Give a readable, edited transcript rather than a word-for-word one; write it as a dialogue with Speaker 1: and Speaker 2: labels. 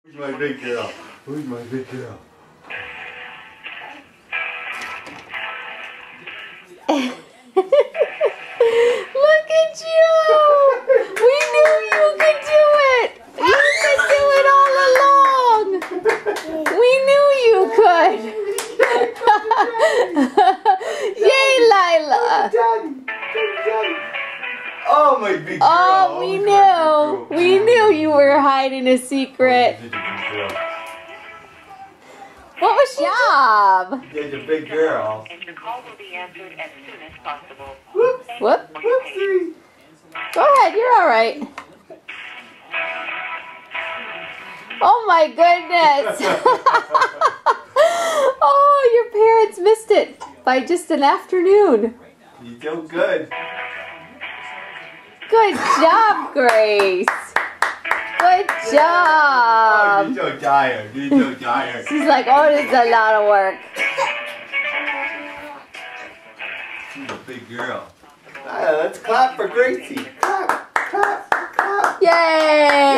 Speaker 1: Who's my big girl? Who's my big girl?
Speaker 2: Look at you! We knew you could do it! You could do it all along! We knew you could! Yay, Lila!
Speaker 1: Oh, my big girl!
Speaker 2: Oh, we knew! We knew you were hiding a secret. What was your job?
Speaker 1: You're a big girl.
Speaker 3: And your call will be answered as soon as possible.
Speaker 1: Whoops!
Speaker 2: Whoop.
Speaker 1: Whoopsie!
Speaker 2: Go ahead, you're all right. Oh my goodness! Oh, your parents missed it by just an afternoon.
Speaker 1: You do good.
Speaker 2: Good job, Grace. Good
Speaker 1: Oh,
Speaker 2: job.
Speaker 1: you're so tired. You're so tired.
Speaker 2: She's like, oh, this is a lot of work.
Speaker 1: She's a big girl. Let's clap for Gracie. Clap, clap, clap.
Speaker 2: Yay!